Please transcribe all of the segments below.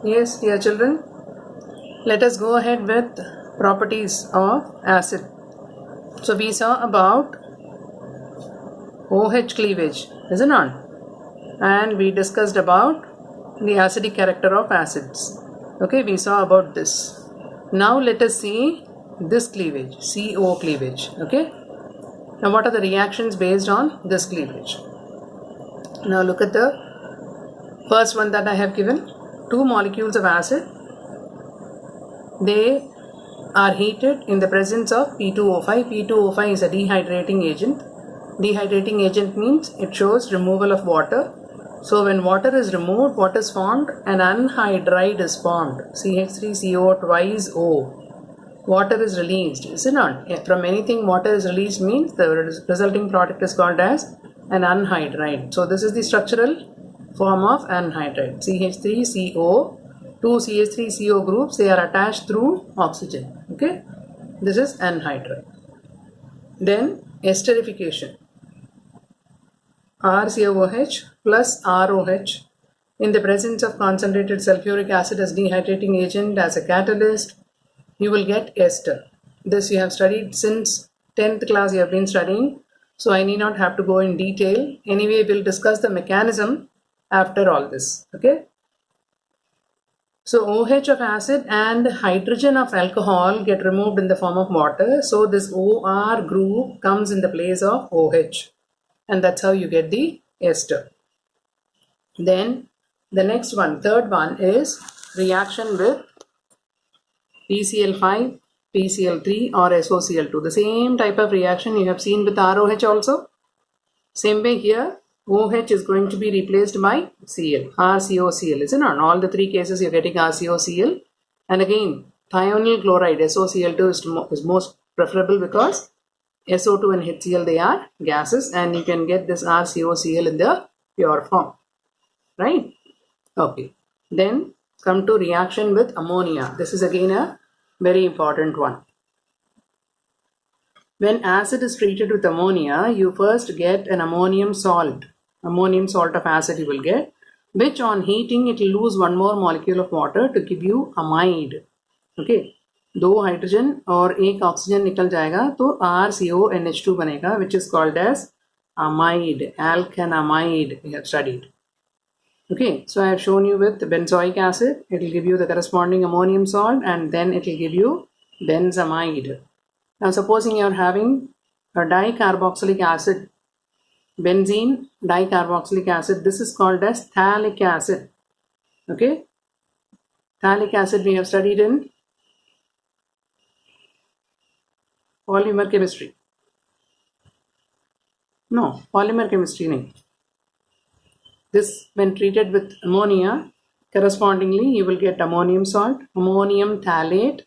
Yes, dear children, let us go ahead with properties of acid. So we saw about OH cleavage, is it not? And we discussed about the acidic character of acids. Okay, we saw about this. Now let us see this cleavage, CO cleavage. Okay. Now what are the reactions based on this cleavage? Now look at the first one that I have given. Two molecules of acid. They are heated in the presence of P2O5. P2O5 is a dehydrating agent. Dehydrating agent means it shows removal of water. So when water is removed, what is formed? An anhydride is formed. CH3CO twice O. Water is released, is it not? From anything water is released means the resulting product is called as an anhydride. So this is the structural form of anhydride. CH3CO, two CH3CO groups, they are attached through oxygen. Okay, this is anhydride. Then esterification. RCOOH plus ROH in the presence of concentrated sulfuric acid as dehydrating agent as a catalyst, you will get ester. This you have studied since 10th class, you have been studying, so I need not have to go in detail. Anyway, we'll discuss the mechanism after all this. Okay. So OH of acid and hydrogen of alcohol get removed in the form of water. So this OR group comes in the place of OH. And that's how you get the ester. Then the next one, third one is reaction with PCl5, PCl3 or SOCl2. The same type of reaction you have seen with ROH also. Same way here, OH is going to be replaced by Cl, RCOCl. Isn't it? On all the three cases you're getting RCOCl. And again, thionyl chloride, SOCl2 is most preferable because SO2 and HCl, they are gases, and you can get this RCOCl in the pure form, right? Okay. Then come to reaction with ammonia. This is again a very important one. When acid is treated with ammonia, you first get an ammonium salt of acid you will get, which on heating it will lose one more molecule of water to give you amide. Okay. दो hydrogen और एक oxygen निकल जाएगा तो RCONH2 बनेगा, which is called as amide, alkanamide. We have studied. Okay, so I have shown you with benzoic acid, it will give you the corresponding ammonium salt, and then it will give you benzamide. Now supposing you are having a dicarboxylic acid, benzene dicarboxylic acid, this is called as phthalic acid. Okay, phthalic acid we have studied in polymer chemistry. No, polymer chemistry nahi. This when treated with ammonia, correspondingly you will get ammonium salt, ammonium phthalate,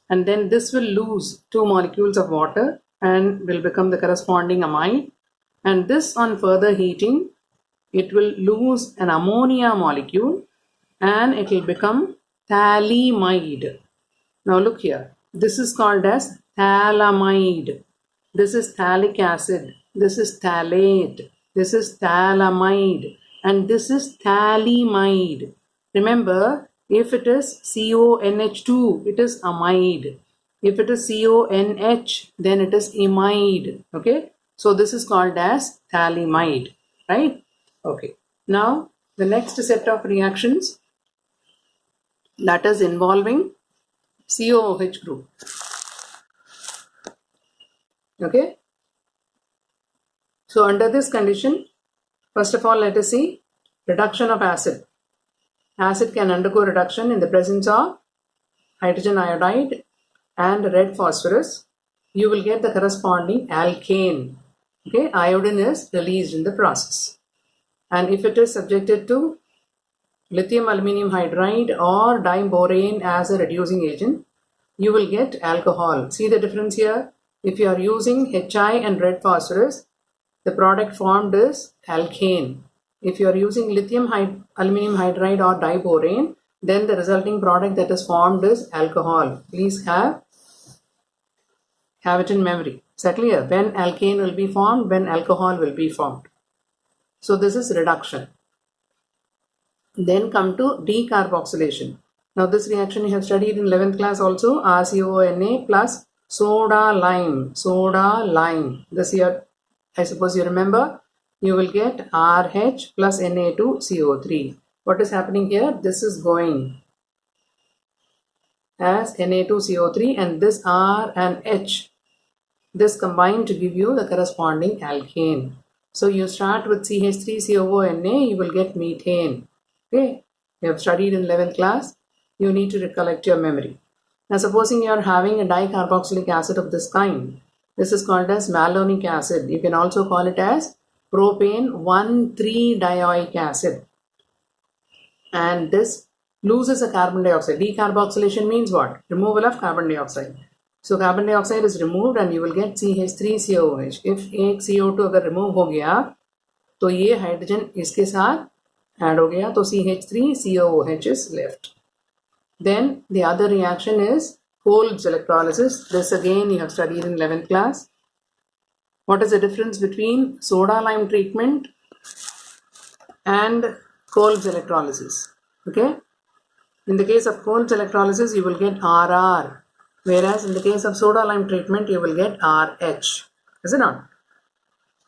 and then this will lose two molecules of water and will become the corresponding amide. And this on further heating, it will lose an ammonia molecule and it will become phthalimide. Now look here, this is called as phthalimide. This is phthalic acid. This is phthalate. This is phthalimide. And this is phthalimide. Remember, if it is CONH2, it is amide. If it is CONH, then it is imide. Okay. So this is called as phthalimide. Right? Okay. Now, the next set of reactions that is involving COOH group. Okay. So under this condition, first of all, let us see reduction of acid. Acid can undergo reduction in the presence of hydrogen iodide and red phosphorus. You will get the corresponding alkane. Okay, iodine is released in the process. And if it is subjected to lithium aluminum hydride or diborane as a reducing agent, you will get alcohol. See the difference here? If you are using HI and red phosphorus, the product formed is alkane. If you are using lithium aluminum hydride or diborane, then the resulting product that is formed is alcohol. Please have it in memory. Is that clear? When alkane will be formed, when alcohol will be formed. So this is reduction. Then come to decarboxylation. Now this reaction you have studied in 11th class also, RCONA plus soda lime. This year, I suppose you remember, you will get RH plus Na2CO3. What is happening here? This is going as Na2CO3 and this R and H, this combine to give you the corresponding alkane. So you start with CH3COONA, you will get methane. Okay, you have studied in 11th class. You need to recollect your memory. Now supposing you are having a dicarboxylic acid of this kind. This is called as malonic acid. You can also call it as propane 1,3-dioic acid. And this loses a carbon dioxide. Decarboxylation means what? Removal of carbon dioxide. So carbon dioxide is removed and you will get CH3COOH. If एक CO2 अगर remove हो गया तो ये hydrogen इसके साथ add हो गया तो CH3COOH is left. Then the other reaction is Kolb's electrolysis. This again you have studied in 11th class. What is the difference between soda lime treatment and Kolb's electrolysis? Okay. In the case of Kolb's electrolysis, you will get RR, whereas in the case of soda lime treatment, you will get RH. Is it not?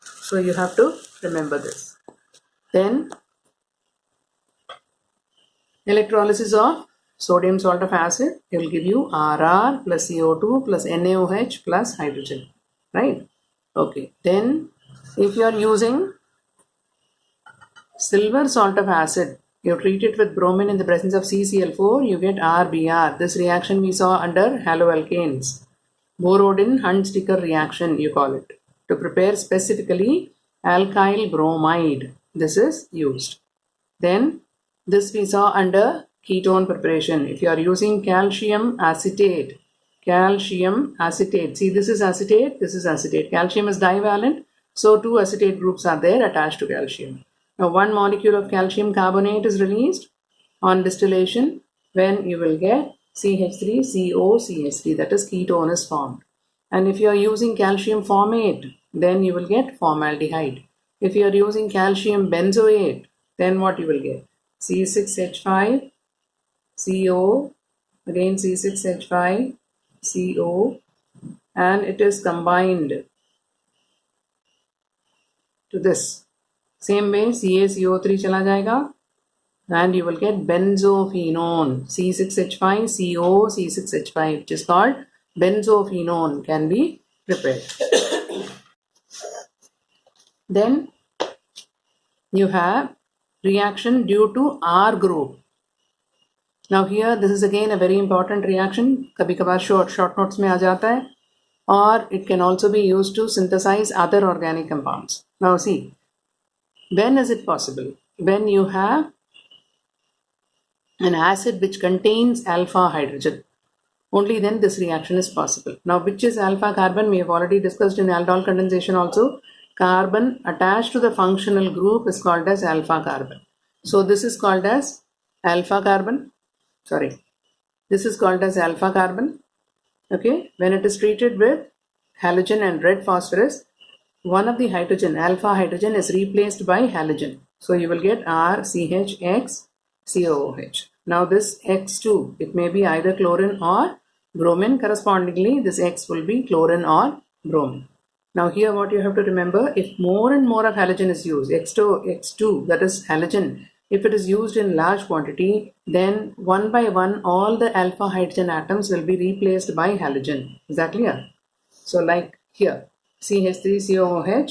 So you have to remember this. Then electrolysis of sodium salt of acid, it will give you RR plus CO2 plus NaOH plus hydrogen. Right? Okay. Then if you are using silver salt of acid, you treat it with bromine in the presence of CCl4, you get RBr. This reaction we saw under haloalkanes. Borodin-Hunt-Sticker reaction, you call it. To prepare specifically alkyl bromide, this is used. Then this we saw under ketone preparation. If you are using calcium acetate, see this is acetate, this is acetate. Calcium is divalent, so two acetate groups are there attached to calcium. Now one molecule of calcium carbonate is released on distillation when you will get CH3COCH3, that is ketone is formed. And if you are using calcium formate, then you will get formaldehyde. If you are using calcium benzoate, then what you will get? C6H5, CO, again C6H5, CO, and it is combined to this. Same way CaCO3 चला जाएगा and you will get benzophenone, C6H5CO, C6H5, which is called benzophenone, can be prepared. Then you have reaction due to R group. Now here this is again a very important reaction. कभी कभार short notes में आ जाता है, or it can also be used to synthesize other organic compounds. Now see, when is it possible? When you have an acid which contains alpha hydrogen. Only then this reaction is possible. Now which is alpha carbon? We have already discussed in aldol condensation also. Carbon attached to the functional group is called as alpha carbon. So this is called as alpha carbon. This is called as alpha carbon. Okay. When it is treated with halogen and red phosphorus, one of the hydrogen, alpha hydrogen, is replaced by halogen. So you will get RCHX COOH. Now this X2, it may be either chlorine or bromine. Correspondingly, this X will be chlorine or bromine. Now here what you have to remember, if more and more of halogen is used, X2 that is halogen, if it is used in large quantity, then one by one all the alpha hydrogen atoms will be replaced by halogen. Is that clear? So like here, CH3COOH,